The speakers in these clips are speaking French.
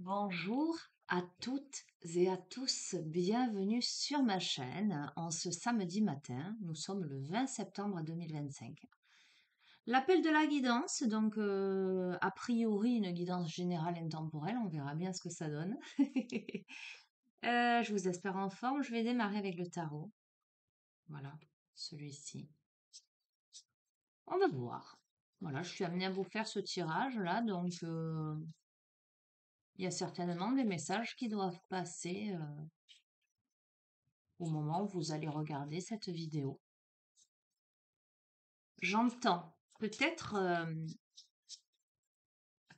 Bonjour à toutes et à tous, bienvenue sur ma chaîne en ce samedi matin. Nous sommes le 20 septembre 2025. L'appel de la guidance, donc a priori une guidance générale intemporelle, on verra bien ce que ça donne. Je vous espère en forme, je vais démarrer avec le tarot. Voilà, celui-ci. On va voir. Voilà, je suis amenée à vous faire ce tirage là, donc il y a certainement des messages qui doivent passer au moment où vous allez regarder cette vidéo. J'entends peut-être,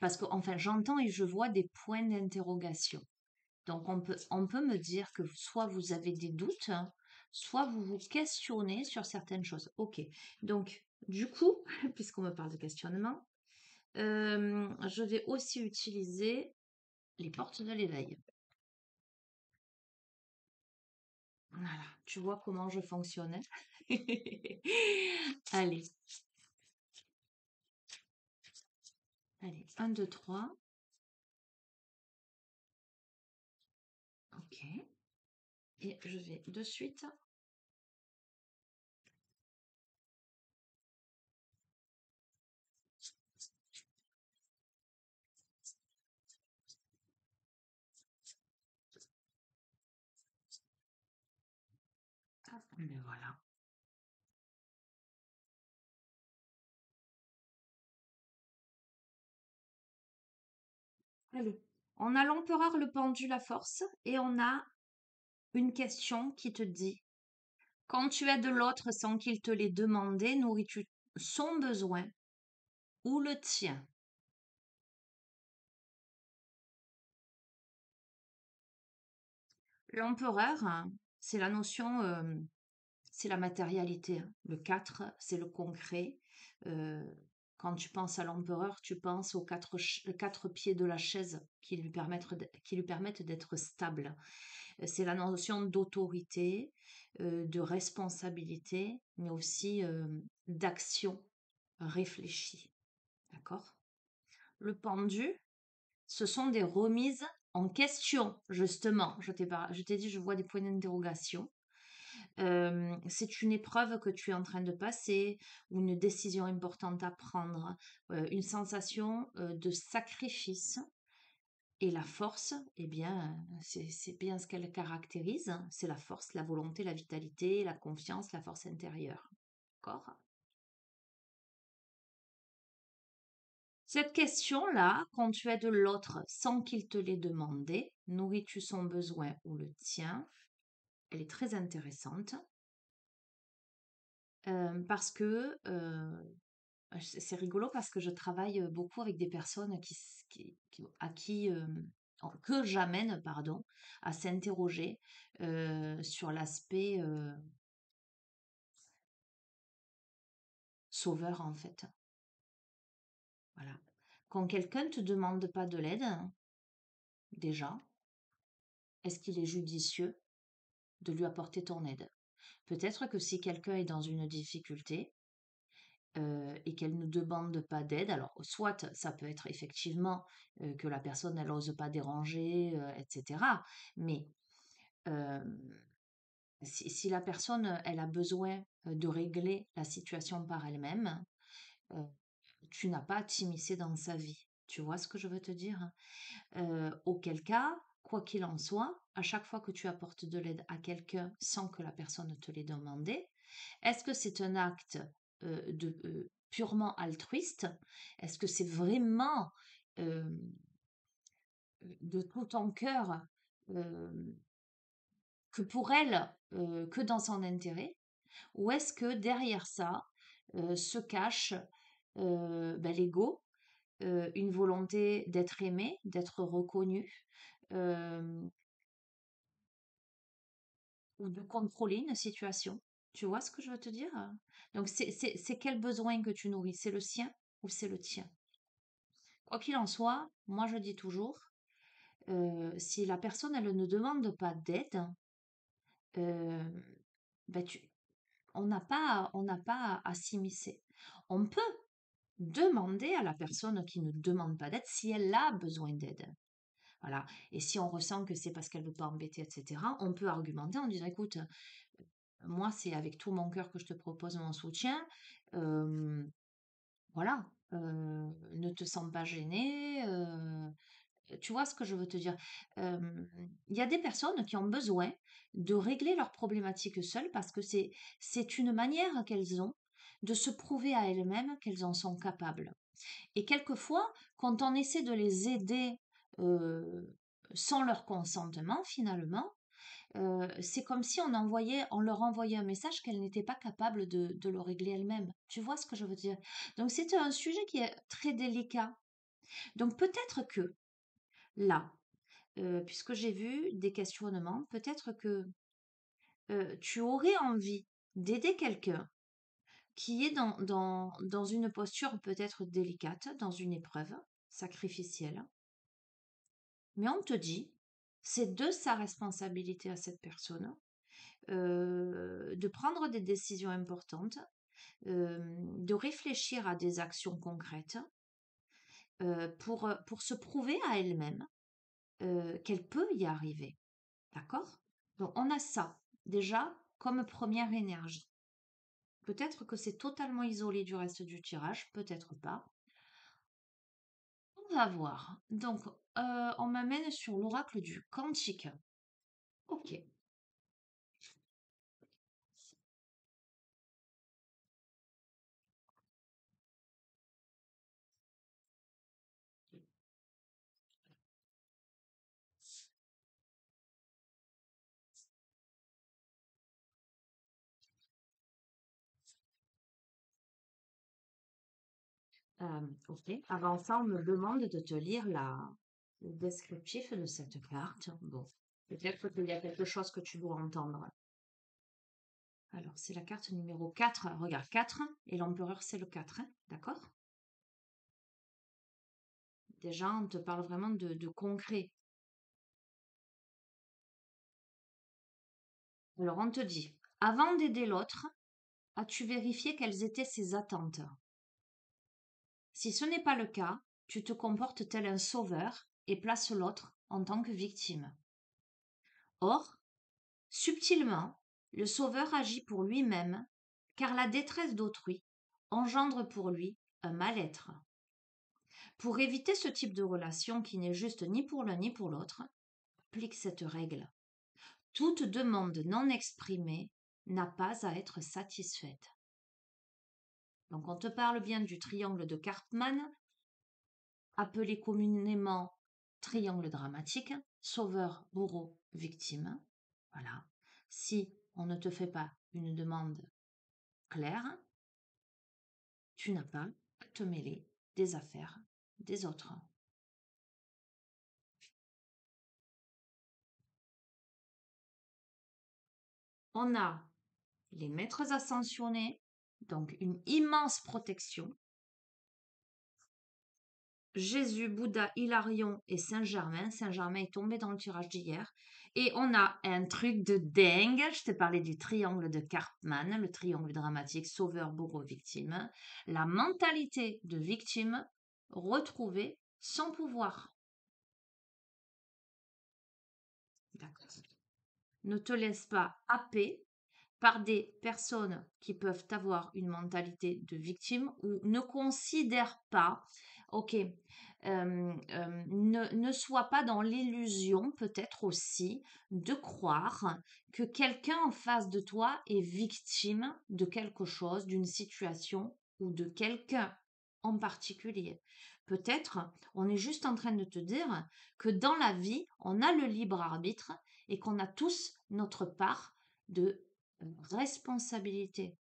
parce que enfin j'entends et je vois des points d'interrogation. Donc on peut me dire que soit vous avez des doutes, hein, soit vous vous questionnez sur certaines choses. Ok, donc du coup, puisqu'on me parle de questionnement, je vais aussi utiliser les portes de l'éveil. Voilà, tu vois comment je fonctionnais. Allez, allez, 1, 2, 3. Ok. Et je vais de suite. Hop, mais voilà. Allez. On a l'empereur, le pendu, la force, et on a une question qui te dit, quand tu aides l'autre sans qu'il te l'ait demandé, nourris-tu son besoin ou le tien? L'empereur, hein, c'est la notion, c'est la matérialité, hein. Le 4, c'est le concret. Euh, Quand tu penses à l'empereur, tu penses aux quatre pieds de la chaise qui lui permettent d'être stable. C'est la notion d'autorité, de responsabilité, mais aussi d'action réfléchie. D'accord? Le pendu, ce sont des remises en question, justement. Je t'ai dit, je vois des points d'interrogation. C'est une épreuve que tu es en train de passer ou une décision importante à prendre, une sensation de sacrifice. Et la force, eh bien, c'est bien ce qu'elle caractérise, hein. C'est la force, la volonté, la vitalité, la confiance, la force intérieure. D'accord? Cette question-là, quand tu aides l'autre sans qu'il te l'ait demandé, nourris-tu son besoin ou le tien? Elle est très intéressante parce que c'est rigolo parce que je travaille beaucoup avec des personnes à qui que j'amène, pardon, à s'interroger sur l'aspect sauveur en fait. Voilà. Quand quelqu'un ne te demande pas de l'aide, hein, déjà, est-ce qu'il est judicieux de lui apporter ton aide? Peut-être que si quelqu'un est dans une difficulté et qu'elle ne demande pas d'aide, alors soit ça peut être effectivement que la personne elle n'ose pas déranger, etc. Mais euh, si la personne elle a besoin de régler la situation par elle-même, euh, tu n'as pas à t'immiscer dans sa vie. Tu vois ce que je veux te dire? Auquel cas, quoi qu'il en soit, à chaque fois que tu apportes de l'aide à quelqu'un sans que la personne te l'ait demandé, est-ce que c'est un acte purement altruiste? Est-ce que c'est vraiment euh, de tout ton cœur euh, que pour elle, que dans son intérêt? Ou est-ce que derrière ça se cache l'ego, une volonté d'être aimé, d'être reconnu, euh, ou de contrôler une situation? Tu vois ce que je veux te dire? Donc c'est quel besoin que tu nourris? C'est le sien ou c'est le tien? Quoi qu'il en soit, moi je dis toujours, si la personne elle ne demande pas d'aide, euh, ben on n'a pas à s'immiscer. On peut demander à la personne qui ne demande pas d'aide si elle a besoin d'aide. Voilà. Et si on ressent que c'est parce qu'elle veut pas embêter, etc., on peut argumenter en disant, écoute, moi, c'est avec tout mon cœur que je te propose mon soutien. Euh, voilà. Ne te sens pas gêné. Tu vois ce que je veux te dire? Il y a des personnes qui ont besoin de régler leurs problématiques seules parce que c'est une manière qu'elles ont de se prouver à elles-mêmes qu'elles en sont capables. Et quelquefois, quand on essaie de les aider euh, sans leur consentement, finalement, c'est comme si on leur envoyait un message qu'elles n'étaient pas capables de le régler elles-mêmes. Tu vois ce que je veux dire? Donc c'est un sujet qui est très délicat. Donc peut-être que là, puisque j'ai vu des questionnements, peut-être que tu aurais envie d'aider quelqu'un qui est dans une posture peut-être délicate, dans une épreuve sacrificielle, mais on te dit, c'est de sa responsabilité à cette personne de prendre des décisions importantes, de réfléchir à des actions concrètes pour se prouver à elle-même qu'elle peut y arriver. D'accord? Donc on a ça déjà comme première énergie. Peut-être que c'est totalement isolé du reste du tirage, peut-être pas. On va voir. Donc on m'amène sur l'oracle du quantique. Ok. Ok. Avant ça, on me demande de te lire le descriptif de cette carte. Bon, peut-être qu'il y a quelque chose que tu dois entendre. Alors, c'est la carte numéro 4. Regarde, 4 et l'empereur, c'est le 4. D'accord? Déjà, on te parle vraiment de concret. Alors, on te dit, avant d'aider l'autre, as-tu vérifié quelles étaient ses attentes? Si ce n'est pas le cas, tu te comportes tel un sauveur et places l'autre en tant que victime. Or, subtilement, le sauveur agit pour lui-même, car la détresse d'autrui engendre pour lui un mal-être. Pour éviter ce type de relation qui n'est juste ni pour l'un ni pour l'autre, applique cette règle. Toute demande non exprimée n'a pas à être satisfaite. Donc on te parle bien du triangle de Karpman, appelé communément triangle dramatique, sauveur, bourreau, victime. Voilà. Si on ne te fait pas une demande claire, tu n'as pas à te mêler des affaires des autres. On a les maîtres ascensionnés, donc une immense protection. Jésus, Bouddha, Hilarion et Saint-Germain. Saint-Germain est tombé dans le tirage d'hier. Et on a un truc de dingue. Je te parlais du triangle de Karpman, le triangle dramatique, sauveur, bourreau, victime. La mentalité de victime, retrouver son pouvoir. D'accord. Ne te laisse pas happer par des personnes qui peuvent avoir une mentalité de victime ou ne considèrent pas, ok, ne sois pas dans l'illusion peut-être aussi de croire que quelqu'un en face de toi est victime de quelque chose, d'une situation ou de quelqu'un en particulier. Peut-être on est juste en train de te dire que dans la vie, on a le libre arbitre et qu'on a tous notre part de responsabilité.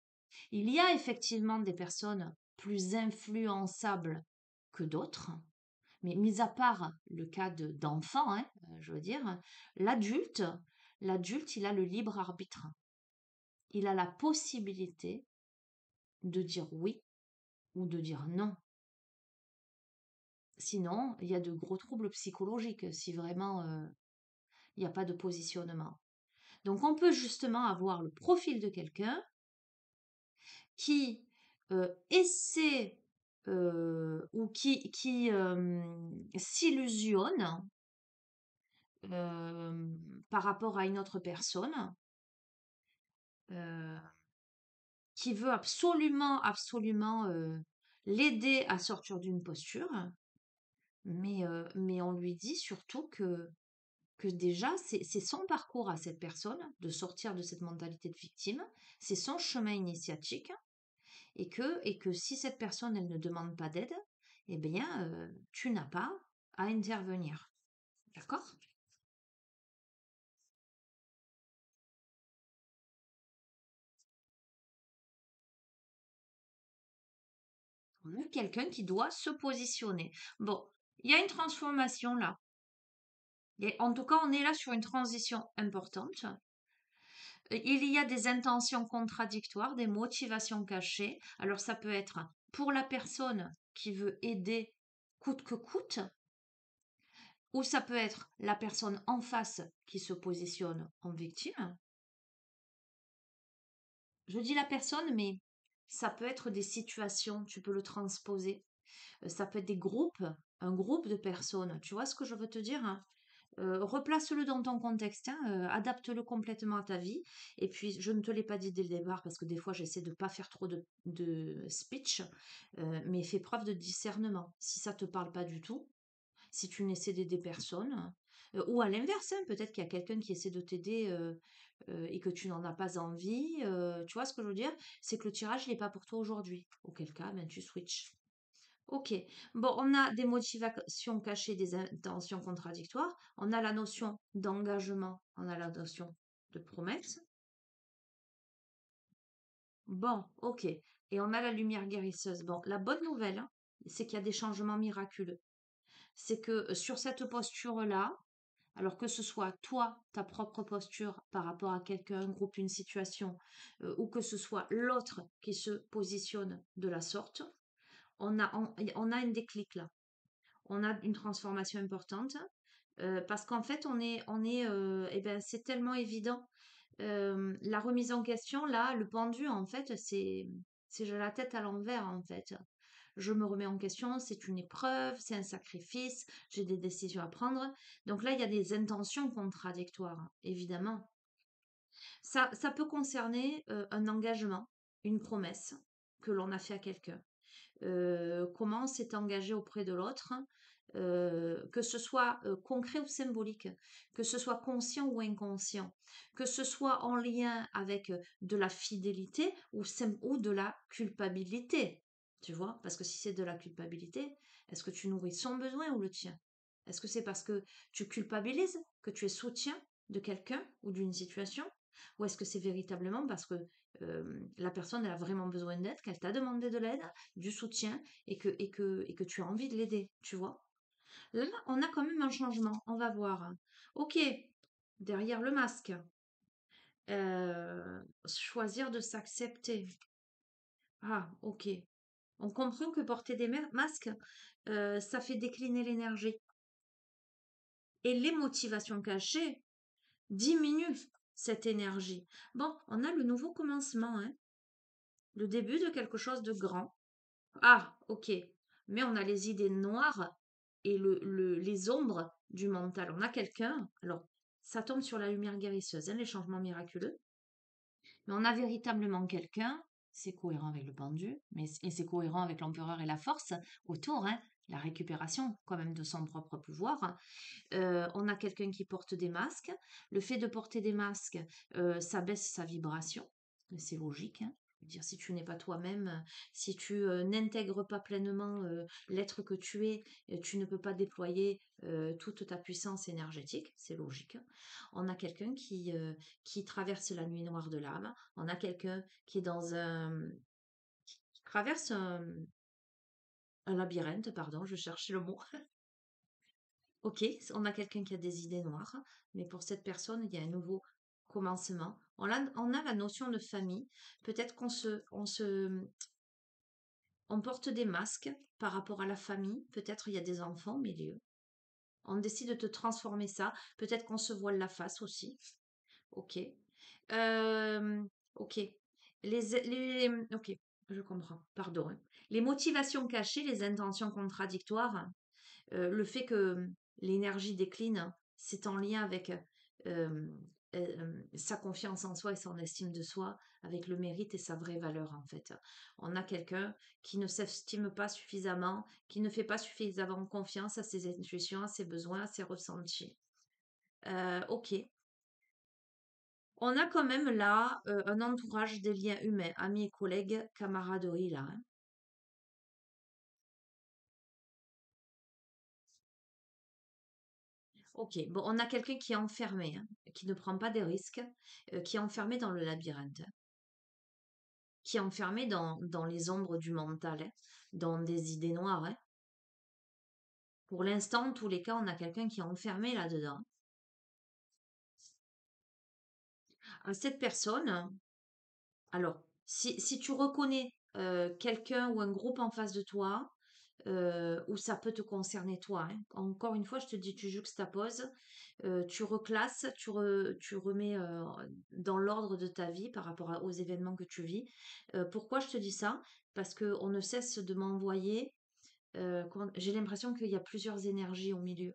Il y a effectivement des personnes plus influençables que d'autres, mais mis à part le cas d'enfants, hein, je veux dire, l'adulte, l'adulte, il a le libre arbitre. Il a la possibilité de dire oui ou de dire non. Sinon, il y a de gros troubles psychologiques si vraiment il n'y a pas de positionnement. Donc on peut justement avoir le profil de quelqu'un qui essaie ou qui s'illusionne euh, par rapport à une autre personne euh, qui veut absolument l'aider à sortir d'une posture, mais on lui dit surtout que déjà, c'est son parcours à cette personne de sortir de cette mentalité de victime, c'est son chemin initiatique, et que si cette personne, elle ne demande pas d'aide, eh bien, tu n'as pas à intervenir. D'accord? On a quelqu'un qui doit se positionner. Bon, il y a une transformation là. Et en tout cas, on est là sur une transition importante. Il y a des intentions contradictoires, des motivations cachées. Alors ça peut être pour la personne qui veut aider coûte que coûte, ou ça peut être la personne en face qui se positionne en victime. Je dis la personne, mais ça peut être des situations, tu peux le transposer. Ça peut être des groupes, un groupe de personnes. Tu vois ce que je veux te dire, hein? Replace-le dans ton contexte, hein, adapte-le complètement à ta vie. Et puis, je ne te l'ai pas dit dès le départ parce que des fois, j'essaie de ne pas faire trop de speech, mais fais preuve de discernement. Si ça ne te parle pas du tout, si tu n'essaies d'aider personne, ou à l'inverse, hein, peut-être qu'il y a quelqu'un qui essaie de t'aider et que tu n'en as pas envie. Tu vois ce que je veux dire? C'est que le tirage, il n'est pas pour toi aujourd'hui. Auquel cas, ben, tu switches. Ok. Bon, on a des motivations cachées, des intentions contradictoires. On a la notion d'engagement. On a la notion de promesse. Bon, ok. Et on a la lumière guérisseuse. Bon, la bonne nouvelle, hein, c'est qu'il y a des changements miraculeux. C'est que sur cette posture-là, alors que ce soit toi, ta propre posture par rapport à quelqu'un, un groupe, une situation, ou que ce soit l'autre qui se positionne de la sorte, on a un déclic là. On a une transformation importante parce qu'en fait, eh ben, c'est tellement évident. La remise en question, là, le pendu, en fait, c'est j'ai la tête à l'envers, en fait. Je me remets en question, c'est une épreuve, c'est un sacrifice, j'ai des décisions à prendre. Donc là, il y a des intentions contradictoires, évidemment. Ça peut concerner un engagement, une promesse que l'on a fait à quelqu'un. Comment on s'est engagé auprès de l'autre, que ce soit concret ou symbolique, que ce soit conscient ou inconscient, que ce soit en lien avec de la fidélité ou de la culpabilité. Tu vois? Parce que si c'est de la culpabilité, est-ce que tu nourris son besoin ou le tien? Est-ce que c'est parce que tu culpabilises que tu es soutien de quelqu'un ou d'une situation? Ou est-ce que c'est véritablement parce que la personne elle a vraiment besoin d'aide, qu'elle t'a demandé de l'aide, du soutien et que tu as envie de l'aider, tu vois? Là, on a quand même un changement. On va voir. Ok, derrière le masque, choisir de s'accepter. Ah, ok. On comprend que porter des masques, ça fait décliner l'énergie. Et les motivations cachées diminuent cette énergie. Bon, on a le nouveau commencement, hein, le début de quelque chose de grand. Ah, ok. Mais on a les idées noires et les ombres du mental. On a quelqu'un, alors ça tombe sur la lumière guérisseuse, hein, les changements miraculeux, mais on a véritablement quelqu'un, c'est cohérent avec le pendu, et c'est cohérent avec l'empereur et la force autour, hein, la récupération quand même de son propre pouvoir. On a quelqu'un qui porte des masques. Le fait de porter des masques, ça baisse sa vibration. Mais c'est logique, hein. Je veux dire, si tu n'es pas toi-même, si tu n'intègres pas pleinement l'être que tu es, tu ne peux pas déployer toute ta puissance énergétique. C'est logique. On a quelqu'un qui traverse la nuit noire de l'âme. On a quelqu'un qui est qui traverse un labyrinthe, pardon, je cherchais le mot. Ok, on a quelqu'un qui a des idées noires, mais pour cette personne, il y a un nouveau commencement. On a la notion de famille. Peut-être on porte des masques par rapport à la famille. Peut-être il y a des enfants au milieu. On décide de te transformer ça. Peut-être qu'on se voile la face aussi. Ok. Ok. Ok, je comprends. Pardon, hein. Les motivations cachées, les intentions contradictoires, le fait que l'énergie décline, c'est en lien avec sa confiance en soi et son estime de soi, avec le mérite et sa vraie valeur en fait. On a quelqu'un qui ne s'estime pas suffisamment, qui ne fait pas suffisamment confiance à ses intuitions, à ses besoins, à ses ressentis. Ok. On a quand même là un entourage des liens humains, amis et collègues, camaraderie là, hein. Ok, bon, on a quelqu'un qui est enfermé, hein, qui ne prend pas des risques, qui est enfermé dans le labyrinthe, hein, qui est enfermé dans les ombres du mental, hein, dans des idées noires, hein. Pour l'instant, en tous les cas, on a quelqu'un qui est enfermé là-dedans. Cette personne, alors, si tu reconnais quelqu'un ou un groupe en face de toi, où ça peut te concerner toi, hein. Encore une fois, je te dis, tu juxtaposes, tu reclasses, tu remets dans l'ordre de ta vie par rapport aux événements que tu vis. Pourquoi je te dis ça? Parce qu'on ne cesse de m'envoyer, j'ai l'impression qu'il y a plusieurs énergies au milieu.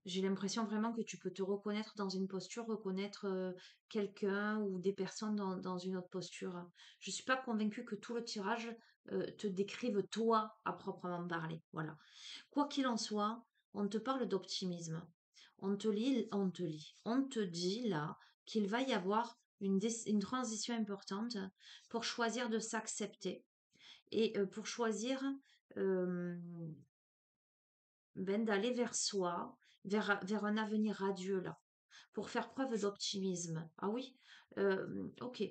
J'ai l'impression vraiment que tu peux te reconnaître dans une posture, reconnaître quelqu'un ou des personnes dans une autre posture. Je ne suis pas convaincue que tout le tirage te décrive toi à proprement parler. Voilà. Quoi qu'il en soit, on te parle d'optimisme. On te dit là qu'il va y avoir une transition importante pour choisir de s'accepter et pour choisir euh, d'aller vers soi, vers un avenir radieux là, pour faire preuve d'optimisme. Ah oui, ok.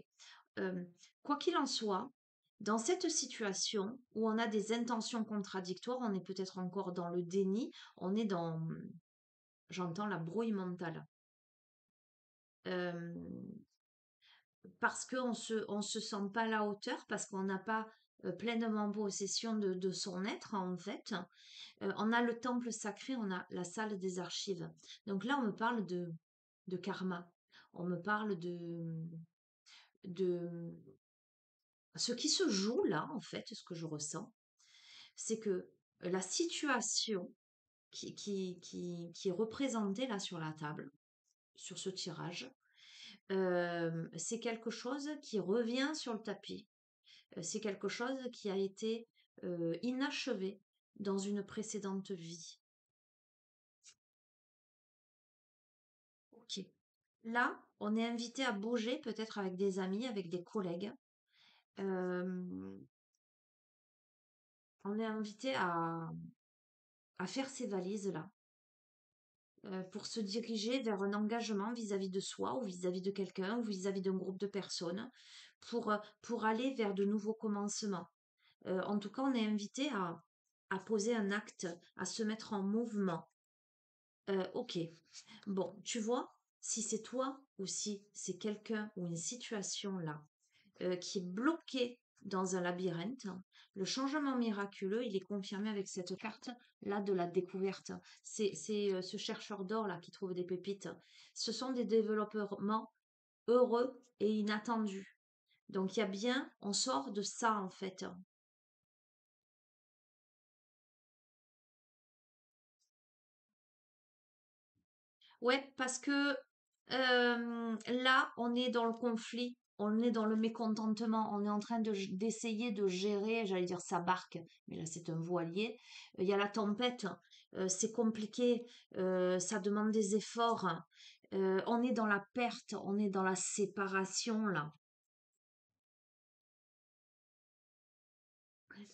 Euh, Quoi qu'il en soit, dans cette situation où on a des intentions contradictoires, on est peut-être encore dans le déni, on est dans, j'entends la brouille mentale. Euh, Parce on se sent pas à la hauteur, parce qu'on n'a pas pleinement possession de son être en fait. On a le temple sacré, on a la salle des archives. Donc là, on me parle de karma. On me parle de ce qui se joue là, en fait, ce que je ressens, c'est que la situation qui est représentée là sur la table, sur ce tirage, c'est quelque chose qui revient sur le tapis. C'est quelque chose qui a été inachevé dans une précédente vie. Ok. Là, on est invité à bouger, peut-être avec des amis, avec des collègues. Euh, on est invité à faire ces valises-là pour se diriger vers un engagement vis-à-vis de soi ou vis-à-vis de quelqu'un ou vis-à-vis d'un groupe de personnes pour aller vers de nouveaux commencements. En tout cas, on est invité à poser un acte, à se mettre en mouvement. Ok. Bon, tu vois, si c'est toi ou si c'est quelqu'un ou une situation là qui est bloqué dans un labyrinthe, le changement miraculeux, il est confirmé avec cette carte là de la découverte. C'est ce chercheur d'or là qui trouve des pépites. Ce sont des développements heureux et inattendus. Donc il y a bien, on sort de ça en fait. Ouais, parce que là, on est dans le conflit, on est dans le mécontentement, on est en train d'essayer de gérer, j'allais dire sa barque, mais là c'est un voilier. Il y a la tempête, c'est compliqué, ça demande des efforts. On est dans la perte, on est dans la séparation là.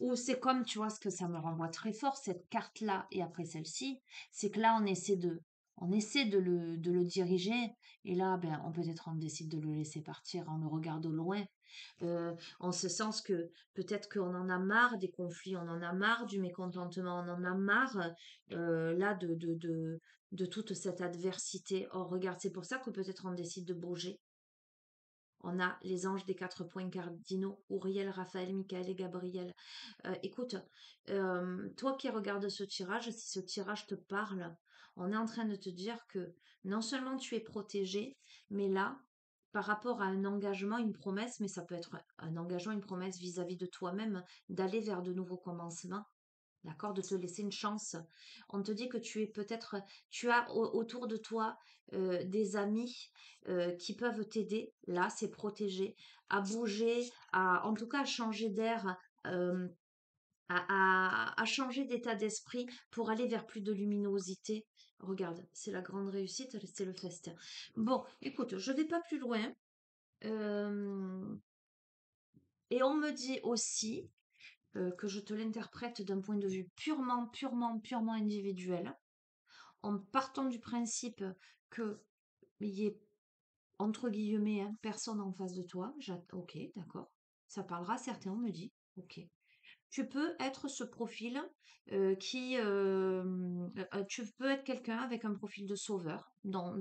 Ou c'est comme, tu vois, ce que ça me renvoie très fort, cette carte-là et après celle-ci, c'est que là, on essaie de le diriger, et là, ben, peut-être on décide de le laisser partir, on le regarde au loin, en ce sens que peut-être qu'on en a marre des conflits, on en a marre du mécontentement, on en a marre, là, de toute cette adversité. Oh, regarde, c'est pour ça que peut-être on décide de bouger. On a les anges des 4 points cardinaux, Uriel, Raphaël, Michael et Gabriel. Écoute, toi qui regardes ce tirage, si ce tirage te parle, on est en train de te dire que non seulement tu es protégé, mais là, par rapport à un engagement, une promesse, mais ça peut être un engagement, une promesse vis-à-vis de toi-même, d'aller vers de nouveaux commencements. d'accord, de te laisser une chance. On te dit que tu es peut-être, tu as autour de toi des amis qui peuvent t'aider, là, c'est protégé, à bouger, en tout cas à changer d'air, euh, à changer d'état d'esprit pour aller vers plus de luminosité. Regarde, c'est la grande réussite, c'est le festin. Bon, écoute, je vais pas plus loin. Euh, et on me dit aussi que je te l'interprète d'un point de vue purement individuel, en partant du principe que il y ait, entre guillemets, hein, personne en face de toi. Ok, d'accord. Ça parlera, certains on me dit. Ok. Tu peux être ce profil tu peux être quelqu'un avec un profil de sauveur dans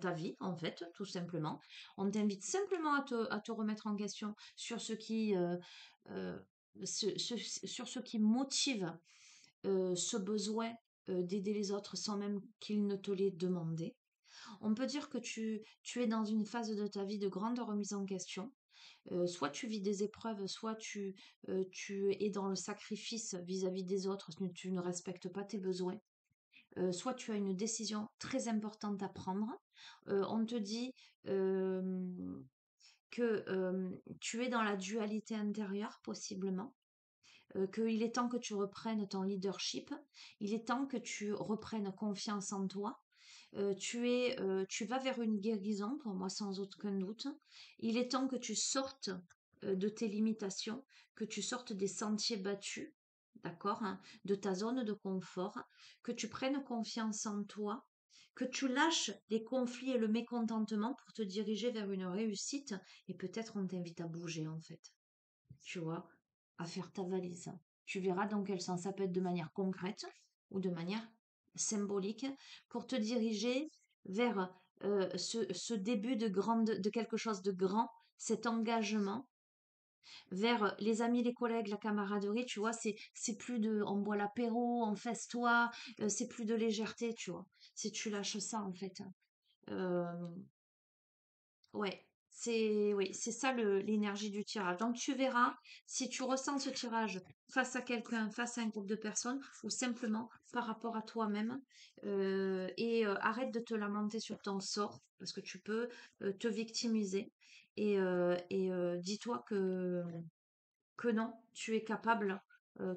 ta vie, en fait, tout simplement. On t'invite simplement à te remettre en question sur euh, sur ce qui motive ce besoin d'aider les autres sans même qu'ils ne te l'aient demandé. On peut dire que tu es dans une phase de ta vie de grande remise en question. Soit tu vis des épreuves, soit tu es dans le sacrifice vis-à-vis des autres, tu ne respectes pas tes besoins. Soit tu as une décision très importante à prendre. On te dit que tu es dans la dualité intérieure, possiblement. Qu'il est temps que tu reprennes ton leadership, il est temps que tu reprennes confiance en toi. Tu vas vers une guérison, pour moi, sans aucun doute. Il est temps que tu sortes de tes limitations, que tu sortes des sentiers battus, d'accord, hein, de ta zone de confort, que tu prennes confiance en toi, que tu lâches les conflits et le mécontentement pour te diriger vers une réussite. Et peut-être on t'invite à bouger, en fait, tu vois, à faire ta valise. Tu verras dans quel sens ça peut être de manière concrète ou de manière symbolique pour te diriger vers ce début de quelque chose de grand, cet engagement vers les amis, les collègues, la camaraderie, tu vois, c'est plus de on boit l'apéro, on festoie, c'est plus de légèreté, tu vois. Si tu lâches ça en fait. Euh, Ouais, c'est ça l'énergie du tirage. Donc tu verras si tu ressens ce tirage face à quelqu'un, face à un groupe de personnes ou simplement par rapport à toi-même arrête de te lamenter sur ton sort parce que tu peux te victimiser dis-toi que non, tu es capable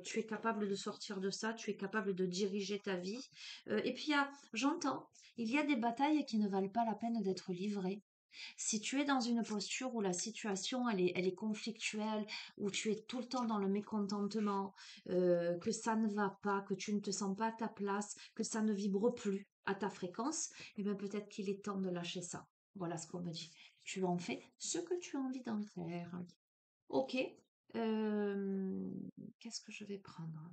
de sortir de ça, tu es capable de diriger ta vie. Et puis j'entends, il y a des batailles qui ne valent pas la peine d'être livrées. Si tu es dans une posture où la situation elle est conflictuelle, où tu es tout le temps dans le mécontentement, que ça ne va pas, que tu ne te sens pas à ta place, que ça ne vibre plus à ta fréquence, eh bien peut-être qu'il est temps de lâcher ça. Voilà ce qu'on me dit. Tu en fais ce que tu as envie d'en faire. Ok. Euh, Qu'est-ce que je vais prendre?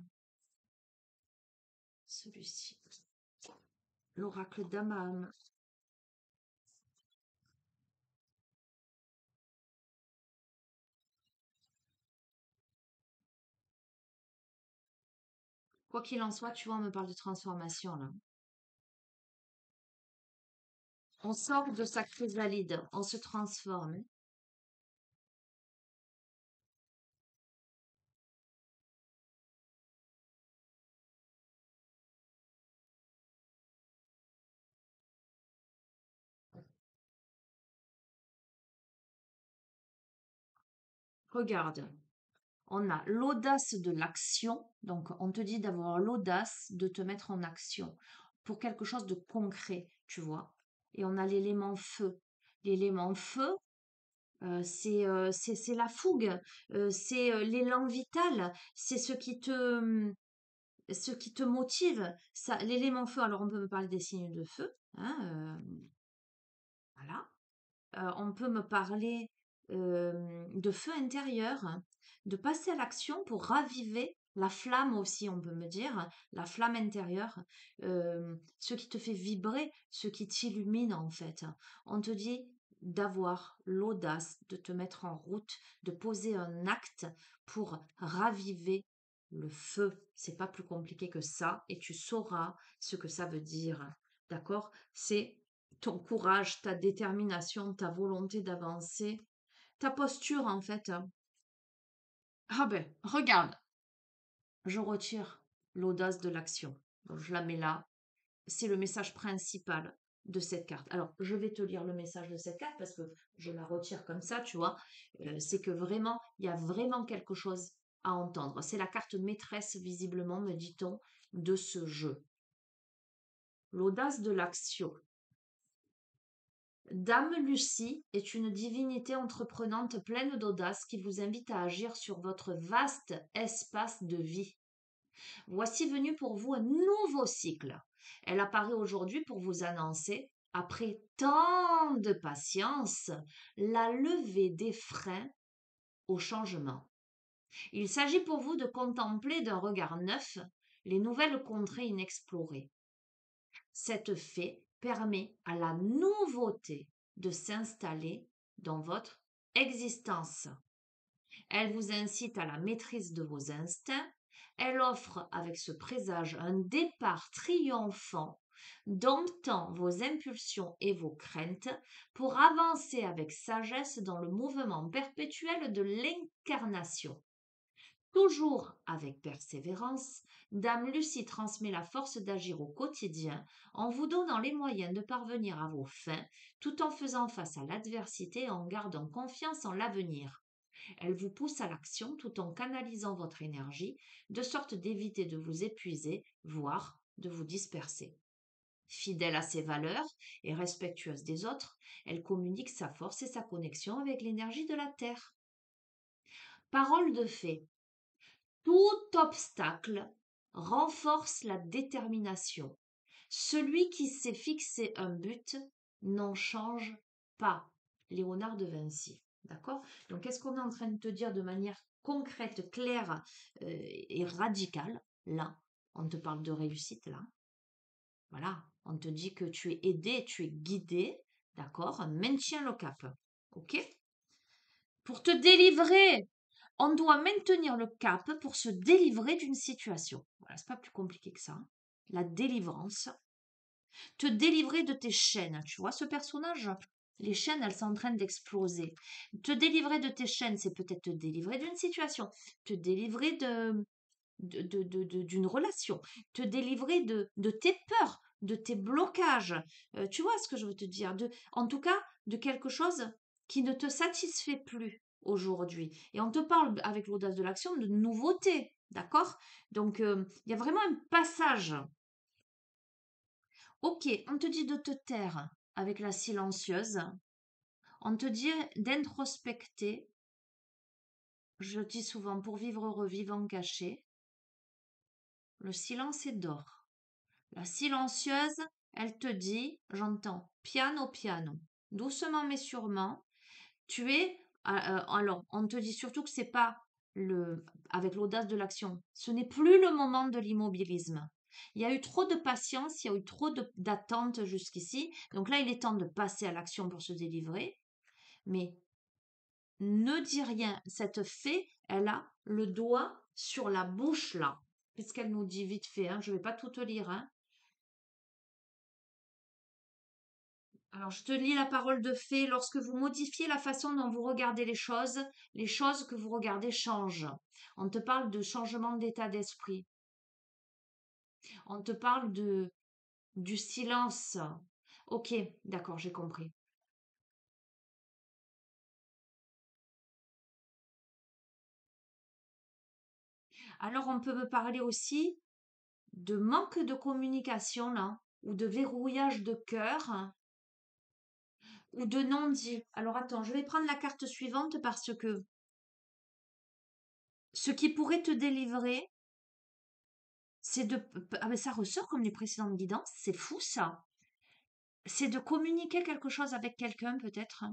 Celui-ci. L'oracle d'Amam. Quoi qu'il en soit, tu vois, on me parle de transformation là. On sort de sa chrysalide, on se transforme. Regarde, on a l'audace de l'action, donc on te dit d'avoir l'audace de te mettre en action pour quelque chose de concret, tu vois. Et on a l'élément feu. L'élément feu, c'est la fougue, c'est l'élan vital, c'est ce qui te motive. Ça, l'élément feu, alors on peut me parler des signes de feu, hein, voilà. On peut me parler de feu intérieur, de passer à l'action pour raviver la flamme aussi, on peut me dire, la flamme intérieure, ce qui te fait vibrer, ce qui t'illumine en fait. On te dit d'avoir l'audace de te mettre en route, de poser un acte pour raviver le feu. C'est pas plus compliqué que ça et tu sauras ce que ça veut dire. D'accord? C'est ton courage, ta détermination, ta volonté d'avancer, ta posture en fait. Ah ben, regarde, je retire l'audace de l'action. Donc, je la mets là. C'est le message principal de cette carte. Alors, je vais te lire le message de cette carte parce que je la retire comme ça, tu vois. C'est que vraiment, il y a vraiment quelque chose à entendre. C'est la carte maîtresse, visiblement, me dit-on, de ce jeu. L'audace de l'action. Dame Lucie est une divinité entreprenante pleine d'audace qui vous invite à agir sur votre vaste espace de vie. Voici venu pour vous un nouveau cycle. Elle apparaît aujourd'hui pour vous annoncer, après tant de patience, la levée des freins au changement. Il s'agit pour vous de contempler d'un regard neuf les nouvelles contrées inexplorées. Cette fée permet à la nouveauté de s'installer dans votre existence. Elle vous incite à la maîtrise de vos instincts. Elle offre avec ce présage un départ triomphant, domptant vos impulsions et vos craintes pour avancer avec sagesse dans le mouvement perpétuel de l'incarnation. Toujours avec persévérance, Dame Lucie transmet la force d'agir au quotidien en vous donnant les moyens de parvenir à vos fins tout en faisant face à l'adversité et en gardant confiance en l'avenir. Elle vous pousse à l'action tout en canalisant votre énergie, de sorte d'éviter de vous épuiser, voire de vous disperser. Fidèle à ses valeurs et respectueuse des autres, elle communique sa force et sa connexion avec l'énergie de la Terre. Parole de fée. Tout obstacle renforce la détermination. Celui qui s'est fixé un but n'en change pas. Léonard de Vinci. D'accord? Donc, qu'est-ce qu'on est en train de te dire de manière concrète, claire et radicale? Là, on te parle de réussite, là. Voilà, on te dit que tu es aidé, tu es guidé. D'accord? Maintiens le cap. OK? Pour te délivrer, on doit maintenir le cap pour se délivrer d'une situation. Voilà, c'est pas plus compliqué que ça. La délivrance. Te délivrer de tes chaînes. Tu vois ce personnage? Les chaînes, elles sont en train d'exploser. Te délivrer de tes chaînes, c'est peut-être te délivrer d'une situation, te délivrer d'une relation, te délivrer de tes peurs, de tes blocages. Tu vois ce que je veux te dire? En tout cas, de quelque chose qui ne te satisfait plus aujourd'hui. Et on te parle avec l'audace de l'action de nouveauté. D'accord? Donc, il y a vraiment un passage. Ok, on te dit de te taire avec la silencieuse. On te dit d'introspecter. Je dis souvent pour vivre heureux, vivant caché. Le silence est d'or. La silencieuse, elle te dit, j'entends, piano, piano. Doucement mais sûrement. Tu es. Alors, on te dit surtout que c'est pas avec l'audace de l'action. Ce n'est plus le moment de l'immobilisme. Il y a eu trop de patience, il y a eu trop d'attente jusqu'ici. Donc là, il est temps de passer à l'action pour se délivrer. Mais ne dis rien. Cette fée, elle a le doigt sur la bouche là. Puisqu'elle nous dit vite fait, hein, je ne vais pas tout te lire. Hein. Alors, je te lis la parole de fée. Lorsque vous modifiez la façon dont vous regardez les choses que vous regardez changent. On te parle de changement d'état d'esprit. On te parle du silence. Ok, d'accord, j'ai compris. Alors, on peut me parler aussi de manque de communication, là, ou de verrouillage de cœur, ou de non-dit. Alors, attends, je vais prendre la carte suivante parce que ce qui pourrait te délivrer, c'est de... Ah ben ça ressort comme les précédentes guidances, c'est fou ça. C'est de communiquer quelque chose avec quelqu'un peut-être.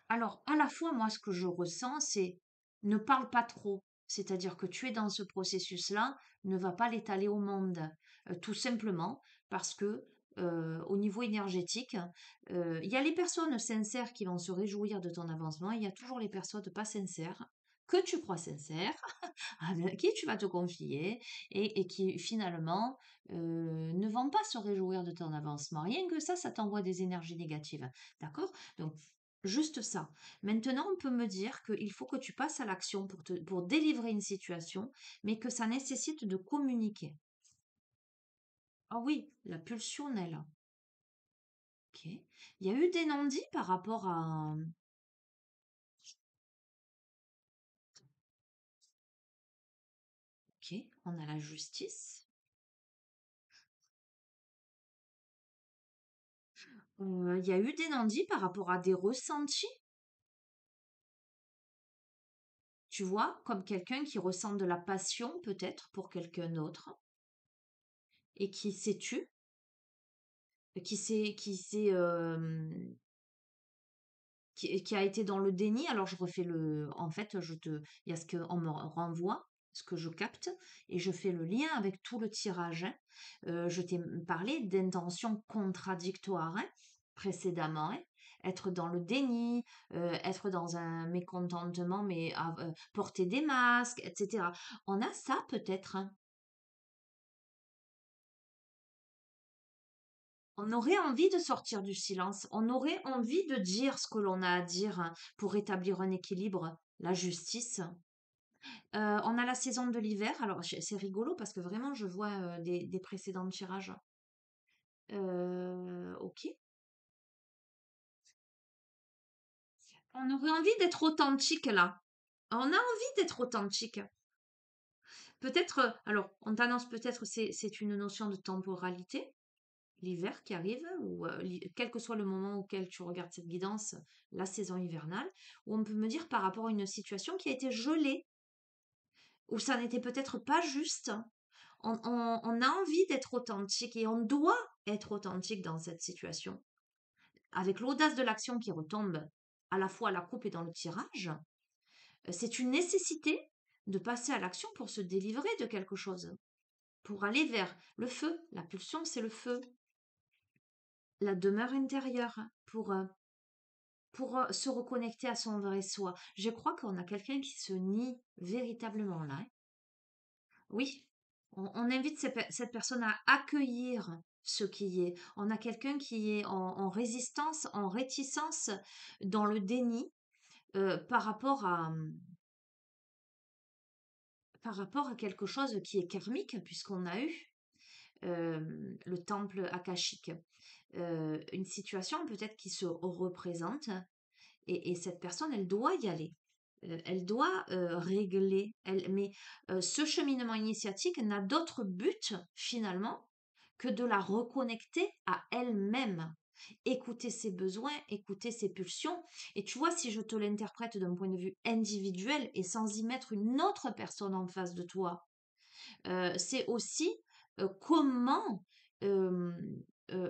Alors, à la fois, moi, ce que je ressens, c'est ne parle pas trop. C'est-à-dire que tu es dans ce processus-là, ne va pas l'étaler au monde. Tout simplement parce que au niveau énergétique, il y a les personnes sincères qui vont se réjouir de ton avancement, il y a toujours les personnes pas sincères que tu crois sincères, avec qui tu vas te confier et qui finalement ne vont pas se réjouir de ton avancement. Rien que ça t'envoie des énergies négatives. D'accord? Donc, Juste ça. Maintenant, on peut me dire qu'il faut que tu passes à l'action pour délivrer une situation, mais que ça nécessite de communiquer. Ah oui, la pulsion est là. Ok. Il y a eu des non-dits par rapport à... Ok, on a la justice. Il y a eu des non-dits par rapport à des ressentis, tu vois, comme quelqu'un qui ressent de la passion peut-être pour quelqu'un d'autre et qui s'est tu, qui a été dans le déni. Alors je refais en fait, il y a ce qu'on me renvoie, ce que je capte, et je fais le lien avec tout le tirage, hein. Je t'ai parlé d'intentions contradictoires, hein, précédemment, hein. Être dans le déni, être dans un mécontentement, mais porter des masques, etc. On a ça peut-être, hein. On aurait envie de sortir du silence, on aurait envie de dire ce que l'on a à dire, hein, pour rétablir un équilibre, la justice. On a la saison de l'hiver, alors c'est rigolo parce que vraiment je vois des précédents tirages. Ok. On aurait envie d'être authentique là. On a envie d'être authentique. Peut-être, alors on t'annonce peut-être c'est une notion de temporalité, l'hiver qui arrive, ou quel que soit le moment auquel tu regardes cette guidance, la saison hivernale, où on peut me dire par rapport à une situation qui a été gelée, où ça n'était peut-être pas juste. On a envie d'être authentique et on doit être authentique dans cette situation. Avec l'audace de l'action qui retombe à la fois à la coupe et dans le tirage, c'est une nécessité de passer à l'action pour se délivrer de quelque chose, pour aller vers le feu. La pulsion, c'est le feu. La demeure intérieure, pour se reconnecter à son vrai soi. Je crois qu'on a quelqu'un qui se nie véritablement là, hein. Oui, on invite cette personne à accueillir ce qui est. On a quelqu'un qui est en résistance, en réticence, dans le déni par rapport à quelque chose qui est karmique, puisqu'on a eu le temple akashique. Une situation peut-être qui se représente et cette personne, elle doit y aller. Elle doit régler. Mais ce cheminement initiatique n'a d'autre but, finalement, que de la reconnecter à elle-même. Écouter ses besoins, écouter ses pulsions. Et tu vois, si je te l'interprète d'un point de vue individuel et sans y mettre une autre personne en face de toi, c'est aussi comment, euh,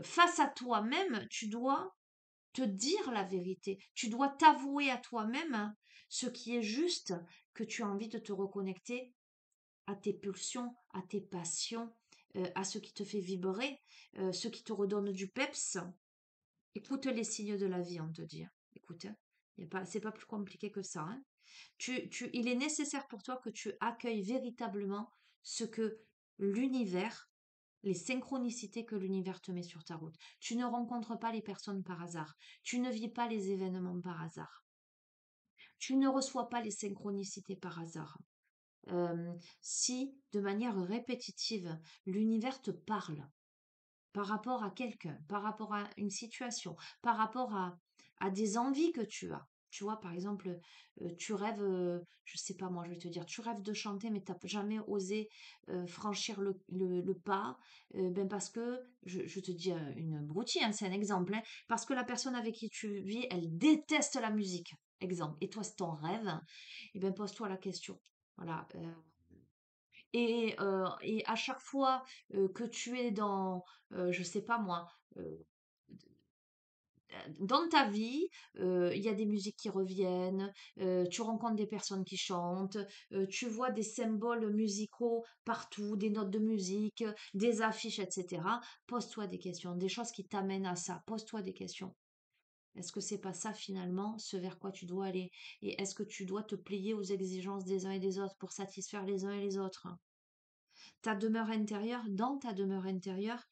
face à toi-même, tu dois te dire la vérité. Tu dois t'avouer à toi-même, hein, ce qui est juste, que tu as envie de te reconnecter à tes pulsions, à tes passions, à ce qui te fait vibrer, ce qui te redonne du peps. Écoute les signes de la vie, on te dit, hein. Écoute, hein, c'est pas plus compliqué que ça, hein. Il est nécessaire pour toi que tu accueilles véritablement ce que l'univers, les synchronicités que l'univers te met sur ta route. Tu ne rencontres pas les personnes par hasard. Tu ne vis pas les événements par hasard. Tu ne reçois pas les synchronicités par hasard. Si, de manière répétitive, l'univers te parle par rapport à quelqu'un, par rapport à une situation, par rapport à des envies que tu as. Tu vois, par exemple, tu rêves, je sais pas moi, je vais te dire, tu rêves de chanter, mais tu n'as jamais osé franchir le pas, ben parce que, je te dis une broutille, hein, c'est un exemple, hein, parce que la personne avec qui tu vis, elle déteste la musique, exemple, et toi, c'est ton rêve, et ben pose-toi la question. Voilà. Et à chaque fois que tu es dans, je sais pas moi, euh, dans ta vie, il y a des musiques qui reviennent, tu rencontres des personnes qui chantent, tu vois des symboles musicaux partout, des notes de musique, des affiches, etc. Pose-toi des questions, des choses qui t'amènent à ça. Pose-toi des questions. Est-ce que c'est pas ça finalement, ce vers quoi tu dois aller? Et est-ce que tu dois te plier aux exigences des uns et des autres pour satisfaire les uns et les autres? Ta demeure intérieure, dans ta demeure intérieure,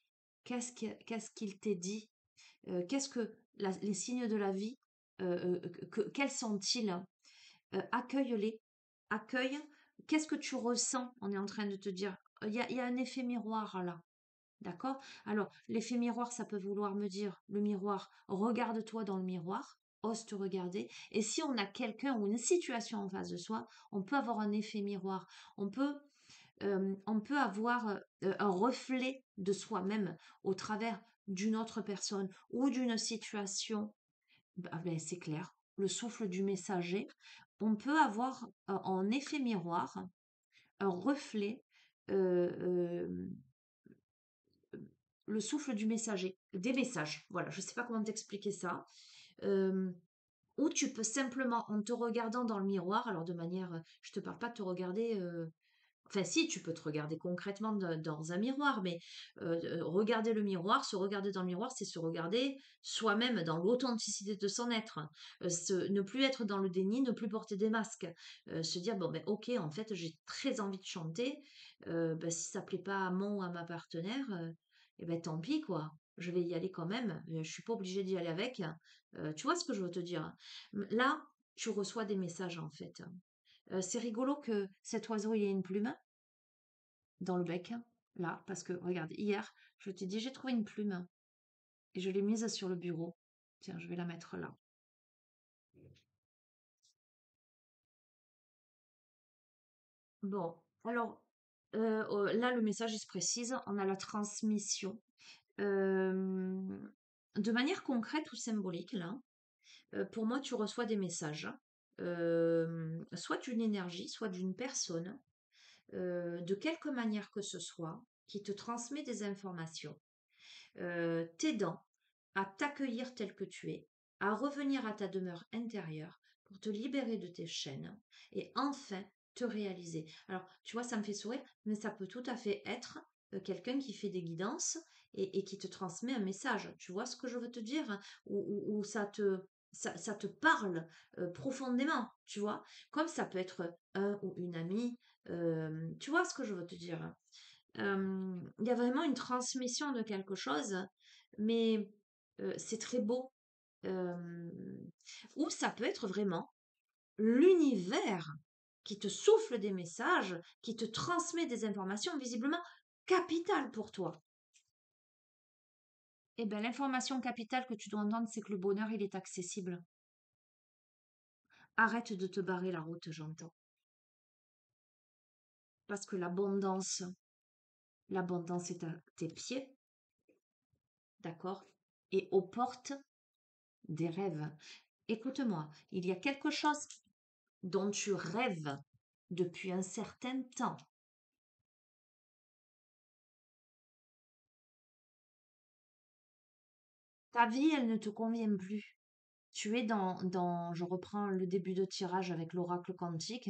qu'est-ce qu'il t'est dit? Qu'est-ce que les signes de la vie quels sont-ils? Accueille-les, accueille. Qu'est-ce que tu ressens? On est en train de te dire, il y a un effet miroir là. D'accord? Alors, l'effet miroir, ça peut vouloir me dire, le miroir, regarde-toi dans le miroir, ose te regarder. Et si on a quelqu'un ou une situation en face de soi, on peut avoir un effet miroir. On peut avoir un reflet de soi-même au travers d'une autre personne ou d'une situation. Ben, c'est clair, le souffle du messager. On peut avoir en effet miroir un reflet euh, euh, le souffle du messager, des messages. Voilà, je ne sais pas comment t'expliquer ça. Euh, ou tu peux simplement, en te regardant dans le miroir, alors de manière, je te parle pas de te regarder, enfin si, tu peux te regarder concrètement dans un miroir, mais regarder le miroir, se regarder dans le miroir, c'est se regarder soi-même dans l'authenticité de son être. Ne plus être dans le déni, ne plus porter des masques. Se dire, bon ben ok, en fait j'ai très envie de chanter, ben, si ça plaît pas à mon ou à ma partenaire, et ben tant pis quoi. Je vais y aller quand même. Je suis pas obligée d'y aller avec. Tu vois ce que je veux te dire? Là, tu reçois des messages en fait. C'est rigolo que cet oiseau il ait une plume dans le bec, là, parce que regarde, hier, je t'ai dit j'ai trouvé une plume et je l'ai mise sur le bureau. Tiens, je vais la mettre là. Bon, alors là, le message il se précise, on a la transmission. Euh, de manière concrète ou symbolique, là, pour moi, tu reçois des messages, soit d'une énergie, soit d'une personne, de quelque manière que ce soit, qui te transmet des informations, t'aidant à t'accueillir tel que tu es, à revenir à ta demeure intérieure pour te libérer de tes chaînes et enfin te réaliser. Alors, tu vois, ça me fait sourire, mais ça peut tout à fait être quelqu'un qui fait des guidances et qui te transmet un message. Tu vois ce que je veux te dire? Ou ça te parle profondément, tu vois? Comme ça peut être un ou une amie. Tu vois ce que je veux te dire? Il y a vraiment une transmission de quelque chose, mais c'est très beau. Euh, ou ça peut être vraiment l'univers qui te souffle des messages, qui te transmet des informations visiblement capitales pour toi. Eh bien, l'information capitale que tu dois entendre, c'est que le bonheur, il est accessible. Arrête de te barrer la route, j'entends. Parce que l'abondance est à tes pieds, d'accord? Et aux portes des rêves. Écoute-moi, il y a quelque chose dont tu rêves depuis un certain temps. Ta vie, elle ne te convient plus. Tu es je reprends le début de tirage avec l'oracle quantique,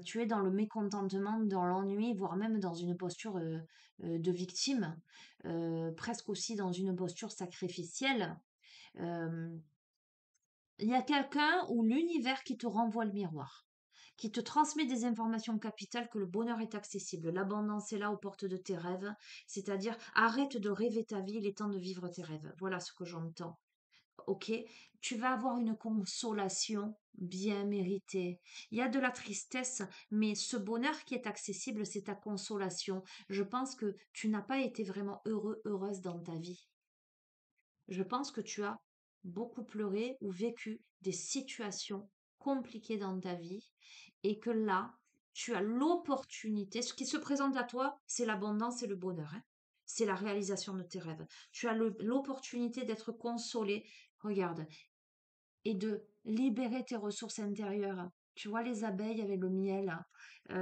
tu es dans le mécontentement, dans l'ennui, voire même dans une posture de victime, presque aussi dans une posture sacrificielle. Euh, Il y a quelqu'un ou l'univers qui te renvoie le miroir, qui te transmet des informations capitales que le bonheur est accessible, l'abondance est là aux portes de tes rêves, c'est-à-dire arrête de rêver ta vie, il est temps de vivre tes rêves. Voilà ce que j'entends. Ok, tu vas avoir une consolation bien méritée. Il y a de la tristesse, mais ce bonheur qui est accessible, c'est ta consolation. Je pense que tu n'as pas été vraiment heureux, heureuse dans ta vie. Je pense que tu as beaucoup pleuré ou vécu des situations compliquées dans ta vie et que là, tu as l'opportunité, ce qui se présente à toi, c'est l'abondance et le bonheur, hein. C'est la réalisation de tes rêves. Tu as l'opportunité d'être consolé, regarde, et de libérer tes ressources intérieures. Tu vois, les abeilles avec le miel,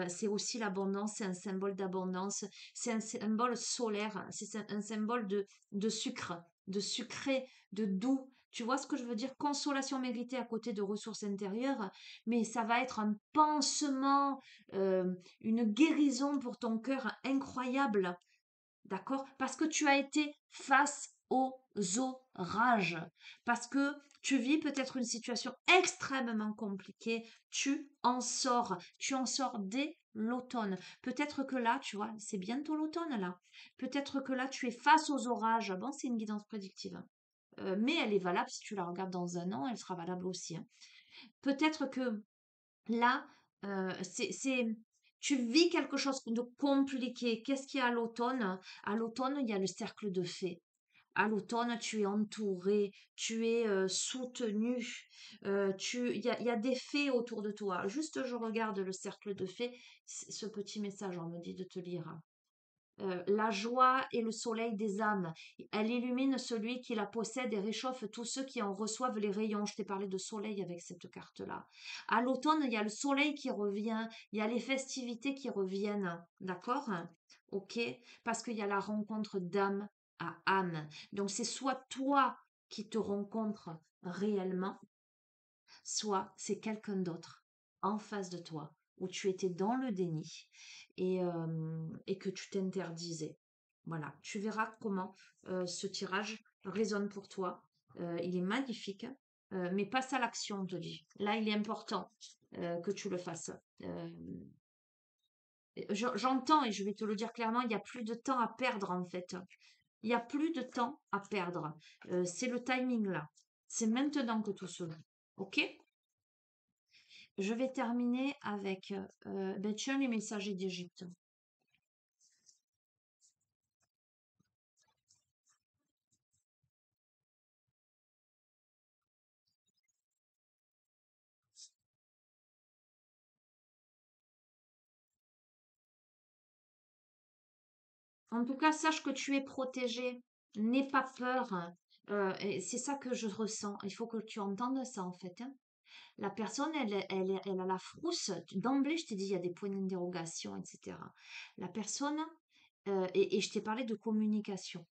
c'est aussi l'abondance, c'est un symbole d'abondance, c'est un symbole solaire, c'est un symbole de sucre, de sucré, de doux. Tu vois ce que je veux dire? Consolation méritée à côté de ressources intérieures, mais ça va être un pansement, une guérison pour ton cœur incroyable. D'accord? Parce que tu as été face aux orages. Parce que tu vis peut-être une situation extrêmement compliquée. Tu en sors. Tu en sors dès l'automne. Peut-être que là, tu vois, c'est bientôt l'automne là. Peut-être que là, tu es face aux orages. Bon, c'est une guidance prédictive, hein. mais elle est valable si tu la regardes dans un an, elle sera valable aussi, hein. Peut-être que là, tu vis quelque chose de compliqué. Qu'est-ce qu'il y a à l'automne? À l'automne, il y a le cercle de fées. À l'automne, tu es entouré, tu es soutenu, il y a des fées autour de toi. Juste, je regarde le cercle de fées, ce petit message, on me dit de te lire. La joie est le soleil des âmes. Elle illumine celui qui la possède et réchauffe tous ceux qui en reçoivent les rayons. Je t'ai parlé de soleil avec cette carte-là. À l'automne, il y a le soleil qui revient, il y a les festivités qui reviennent. D'accord? Ok? Parce qu'il y a la rencontre d'âme à âme. Donc c'est soit toi qui te rencontres réellement, soit c'est quelqu'un d'autre en face de toi où tu étais dans le déni et que tu t'interdisais. Voilà, tu verras comment ce tirage résonne pour toi. Il est magnifique, mais passe à l'action, on te dit. Là, il est important que tu le fasses. J'entends, et je vais te le dire clairement, il n'y a plus de temps à perdre en fait. Il n'y a plus de temps à perdre. C'est le timing là. C'est maintenant que tout se joue. Ok? Je vais terminer avec tiens, les messagers d'Égypte. En tout cas, sache que tu es protégé. N'aie pas peur. Et c'est ça que je ressens. Il faut que tu entendes ça en fait, hein. La personne, elle a la frousse. D'emblée, je t'ai dit, il y a des points d'interrogation, etc. La personne, et je t'ai parlé de communication.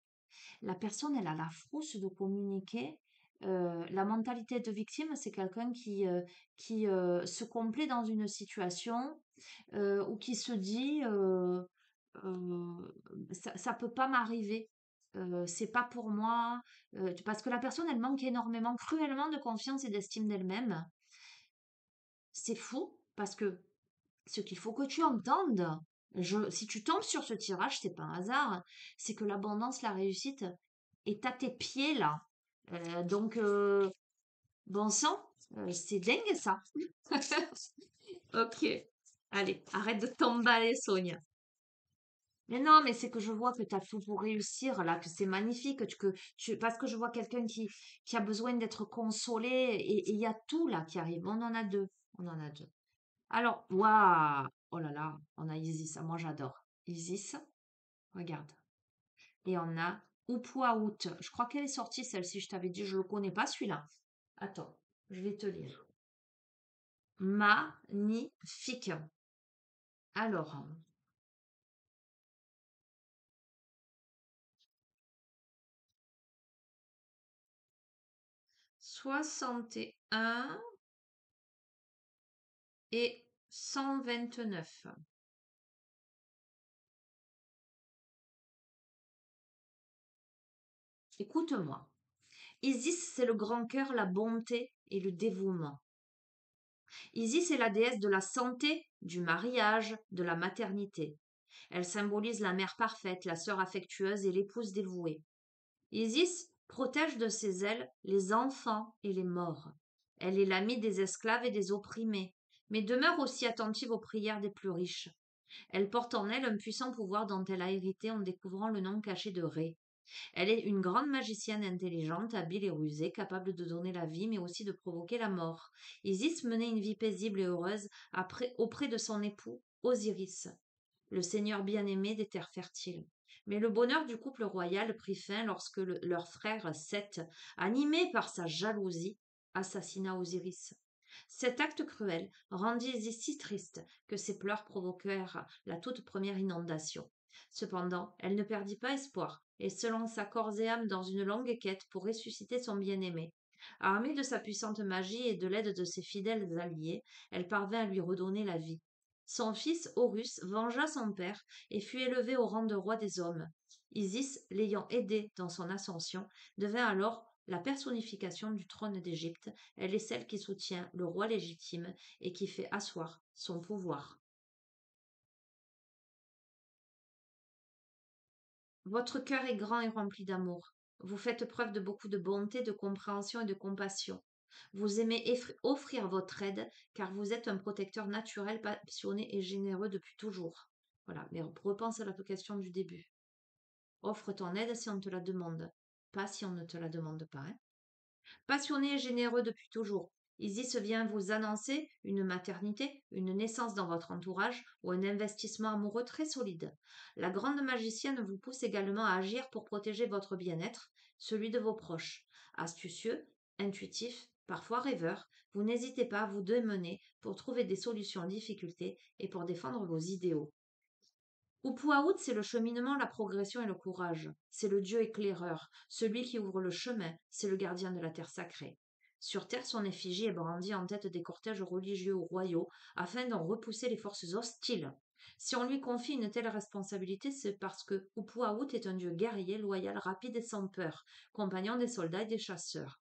La personne, elle a la frousse de communiquer. La mentalité de victime, c'est quelqu'un qui se complaît dans une situation ou qui se dit ça peut pas m'arriver, c'est pas pour moi, parce que la personne, elle manque énormément, cruellement de confiance et d'estime d'elle-même. C'est fou parce que ce qu'il faut que tu entendes, si tu tombes sur ce tirage, c'est pas un hasard, c'est que l'abondance, la réussite est à tes pieds là. Donc, bon sang, c'est dingue ça. Ok. Allez, arrête de t'emballer, Sonia. Mais non, mais c'est que je vois que tu as tout pour réussir là, que c'est magnifique, parce que je vois quelqu'un qui a besoin d'être consolé et il y a tout là qui arrive. On en a deux. On en a deux. Alors, waouh! Oh là là, on a Isis. Ah, moi, j'adore. Isis, regarde. Et on a Out. Je crois qu'elle est sortie, celle-ci. Je t'avais dit, je le connais pas, celui-là. Attends, je vais te lire. Magnifique. Alors, 61 et 129. Écoute-moi. Isis, c'est le grand cœur, la bonté et le dévouement. Isis est la déesse de la santé, du mariage, de la maternité. Elle symbolise la mère parfaite, la sœur affectueuse et l'épouse dévouée. Isis protège de ses ailes les enfants et les morts. Elle est l'amie des esclaves et des opprimés, mais demeure aussi attentive aux prières des plus riches. Elle porte en elle un puissant pouvoir dont elle a hérité en découvrant le nom caché de Ré. Elle est une grande magicienne intelligente, habile et rusée, capable de donner la vie mais aussi de provoquer la mort. Isis menait une vie paisible et heureuse auprès de son époux, Osiris, le seigneur bien-aimé des terres fertiles. Mais le bonheur du couple royal prit fin lorsque leur frère Seth, animé par sa jalousie, assassina Osiris. Cet acte cruel rendit Isis si triste que ses pleurs provoquèrent la toute première inondation. Cependant, elle ne perdit pas espoir et se lança corps et âme dans une longue quête pour ressusciter son bien-aimé. Armée de sa puissante magie et de l'aide de ses fidèles alliés, elle parvint à lui redonner la vie. Son fils Horus vengea son père et fut élevé au rang de roi des hommes. Isis, l'ayant aidé dans son ascension, devint alors la personnification du trône d'Égypte. Elle est celle qui soutient le roi légitime et qui fait asseoir son pouvoir. Votre cœur est grand et rempli d'amour. Vous faites preuve de beaucoup de bonté, de compréhension et de compassion. Vous aimez offrir votre aide car vous êtes un protecteur naturel, passionné et généreux depuis toujours. Voilà, mais repense à la question du début. Offre ton aide si on te la demande, pas si on ne te la demande pas. Hein. Passionné et généreux depuis toujours. Isis vient vous annoncer une maternité, une naissance dans votre entourage ou un investissement amoureux très solide. La grande magicienne vous pousse également à agir pour protéger votre bien-être, celui de vos proches. Astucieux, intuitif, parfois rêveur, vous n'hésitez pas à vous démener pour trouver des solutions aux difficultés et pour défendre vos idéaux. Upuaout, c'est le cheminement, la progression et le courage. C'est le dieu éclaireur, celui qui ouvre le chemin, c'est le gardien de la terre sacrée. Sur terre, son effigie est brandie en tête des cortèges religieux ou royaux, afin d'en repousser les forces hostiles. Si on lui confie une telle responsabilité, c'est parce que Upuaout est un dieu guerrier, loyal, rapide et sans peur, compagnon des soldats et des chasseurs.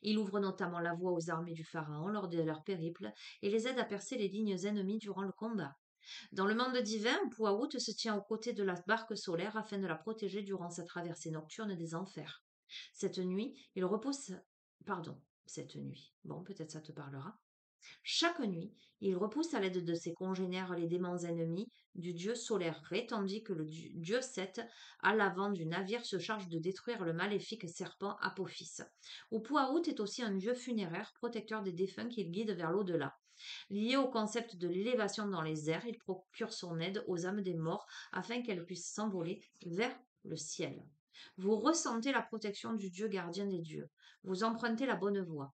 Il ouvre notamment la voie aux armées du pharaon lors de leur périple et les aide à percer les lignes ennemies durant le combat. Dans le monde divin, Pouaout se tient aux côtés de la barque solaire afin de la protéger durant sa traversée nocturne des enfers. Cette nuit, il repousse. Pardon, cette nuit. Bon, peut-être ça te parlera. Chaque nuit, il repousse à l'aide de ses congénères les démons ennemis du dieu solaire Ré, tandis que le dieu Seth, à l'avant du navire, se charge de détruire le maléfique serpent Apophis. Pouaout est aussi un dieu funéraire, protecteur des défunts qu'il guide vers l'au-delà. Lié au concept de l'élévation dans les airs, il procure son aide aux âmes des morts afin qu'elles puissent s'envoler vers le ciel. Vous ressentez la protection du Dieu gardien des dieux. Vous empruntez la bonne voie.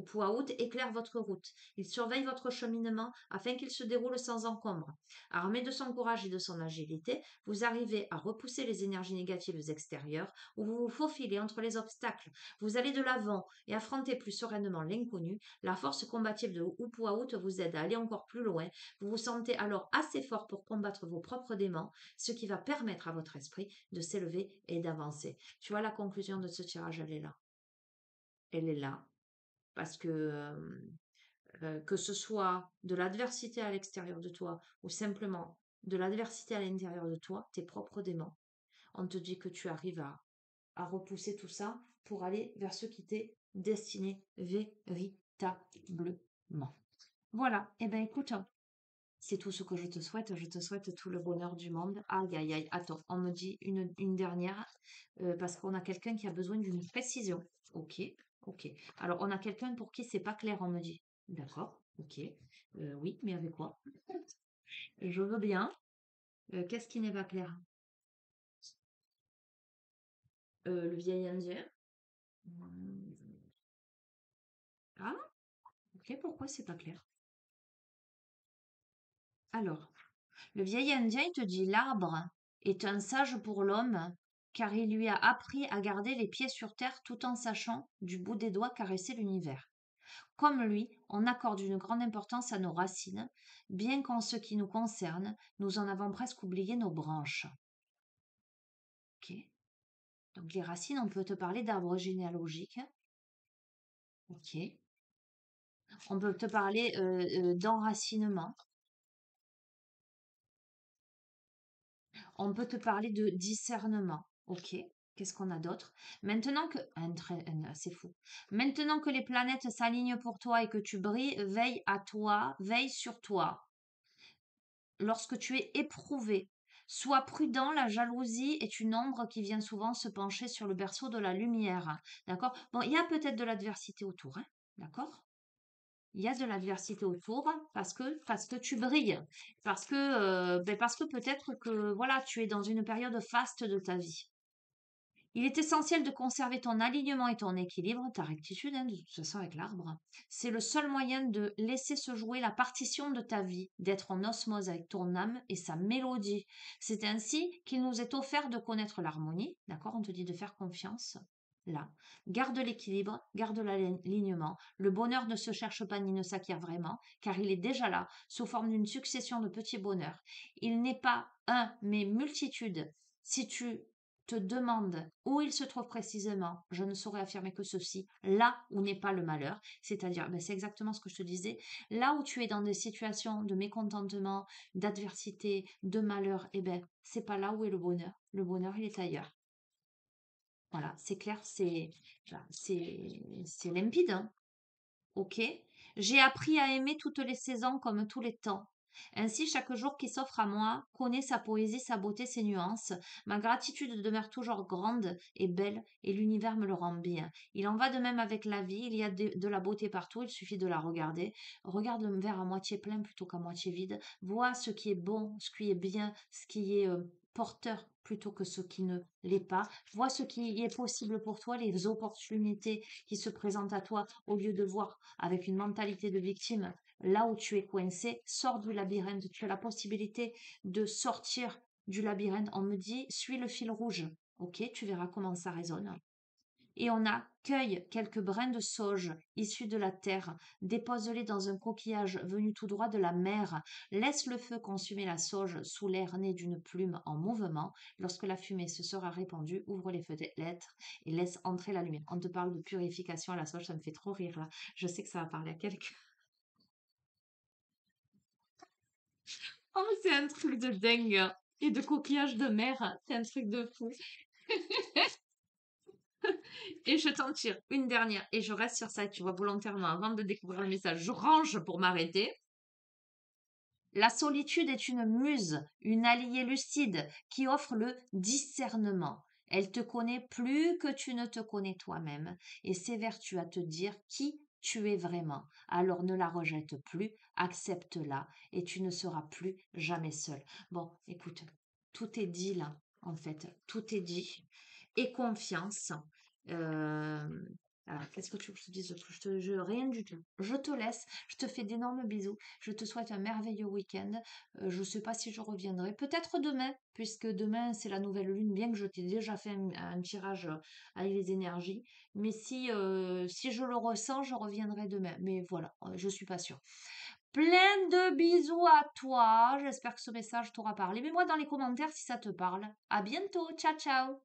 Pouaout éclaire votre route. Il surveille votre cheminement afin qu'il se déroule sans encombre. Armé de son courage et de son agilité, vous arrivez à repousser les énergies négatives extérieures ou vous vous faufilez entre les obstacles. Vous allez de l'avant et affrontez plus sereinement l'inconnu. La force combative de Pouaout vous aide à aller encore plus loin. Vous vous sentez alors assez fort pour combattre vos propres démons, ce qui va permettre à votre esprit de s'élever et d'avancer. Tu vois, la conclusion de ce tirage, elle est là. Elle est là parce que ce soit de l'adversité à l'extérieur de toi ou simplement de l'adversité à l'intérieur de toi, tes propres démons, on te dit que tu arrives à repousser tout ça pour aller vers ce qui t'est destiné véritablement. Voilà, et ben écoute, c'est tout ce que je te souhaite. Je te souhaite tout le bonheur du monde. Aïe, aïe, aïe. Attends, on me dit une dernière parce qu'on a quelqu'un qui a besoin d'une précision. Ok, ok. Alors, on a quelqu'un pour qui c'est pas clair, on me dit. D'accord, ok. Oui, mais avec quoi? Je veux bien. Qu'est-ce qui n'est pas clair? Le vieil indien. Hmm. Ah, ok, pourquoi c'est pas clair? Alors, le vieil indien il te dit l'arbre est un sage pour l'homme, car il lui a appris à garder les pieds sur terre tout en sachant du bout des doigts caresser l'univers. Comme lui, on accorde une grande importance à nos racines, bien qu'en ce qui nous concerne, nous en avons presque oublié nos branches. Ok. Donc les racines, on peut te parler d'arbre généalogique. Ok. On peut te parler d'enracinement. On peut te parler de discernement. Ok. Qu'est-ce qu'on a d'autre? Maintenant que... C'est fou. Maintenant que les planètes s'alignent pour toi et que tu brilles, veille à toi, veille sur toi. Lorsque tu es éprouvé, sois prudent, la jalousie est une ombre qui vient souvent se pencher sur le berceau de la lumière. D'accord? Bon, il y a peut-être de l'adversité autour, hein? D'accord? Il y a de l'adversité autour parce que tu brilles, parce que peut-être que voilà, tu es dans une période faste de ta vie. Il est essentiel de conserver ton alignement et ton équilibre, ta rectitude, hein, de toute façon avec l'arbre. C'est le seul moyen de laisser se jouer la partition de ta vie, d'être en osmose avec ton âme et sa mélodie. C'est ainsi qu'il nous est offert de connaître l'harmonie, d'accord? On te dit de faire confiance. Là, garde l'équilibre, garde l'alignement. Le bonheur ne se cherche pas ni ne s'acquiert vraiment, car il est déjà là, sous forme d'une succession de petits bonheurs. Il n'est pas un, mais multitude. Si tu te demande où il se trouve précisément, je ne saurais affirmer que ceci, là où n'est pas le malheur, c'est-à-dire, c'est exactement ce que je te disais, là où tu es dans des situations de mécontentement, d'adversité, de malheur, c'est pas là où est le bonheur il est ailleurs. Voilà, c'est clair, voilà, c'est limpide, hein. Ok. J'ai appris à aimer toutes les saisons comme tous les temps. Ainsi, chaque jour qui s'offre à moi connaît sa poésie, sa beauté, ses nuances. Ma gratitude demeure toujours grande et belle, et l'univers me le rend bien. Il en va de même avec la vie, il y a de la beauté partout, il suffit de la regarder. Regarde le verre à moitié plein plutôt qu'à moitié vide. Vois ce qui est bon, ce qui est bien, ce qui est porteur plutôt que ce qui ne l'est pas. Vois ce qui est possible pour toi, les opportunités qui se présentent à toi, au lieu de voir avec une mentalité de victime là où tu es coincé, sors du labyrinthe. Tu as la possibilité de sortir du labyrinthe. On me dit, suis le fil rouge. Ok, tu verras comment ça résonne. Et on cueille quelques brins de sauge issus de la terre, dépose-les dans un coquillage venu tout droit de la mer, laisse le feu consumer la sauge sous l'air né d'une plume en mouvement. Lorsque la fumée se sera répandue, ouvre les fenêtres et laisse entrer la lumière. On te parle de purification à la sauge, ça me fait trop rire là. Je sais que ça va parler à quelqu'un. Oh, mais c'est un truc de dingue. Et de coquillage de mer, c'est un truc de fou. Et je t'en tire une dernière et je reste sur ça, tu vois, volontairement, avant de découvrir le message, je range pour m'arrêter. La solitude est une muse, une alliée lucide qui offre le discernement. Elle te connaît plus que tu ne te connais toi-même et s'évertue à te dire qui tu es vraiment. Alors ne la rejette plus, accepte-la et tu ne seras plus jamais seul. Bon, écoute, tout est dit là, en fait, tout est dit. Et confiance. Euh, alors, qu'est-ce que tu veux que je te dise? Rien du tout. Je te laisse. Je te fais d'énormes bisous. Je te souhaite un merveilleux week-end. Je ne sais pas si je reviendrai. Peut-être demain, puisque demain c'est la nouvelle lune, bien que je t'ai déjà fait un tirage avec les énergies. Mais si je le ressens, je reviendrai demain. Mais voilà, je suis pas sûre. Plein de bisous à toi. J'espère que ce message t'aura parlé. Mets-moi dans les commentaires si ça te parle. À bientôt. Ciao, ciao.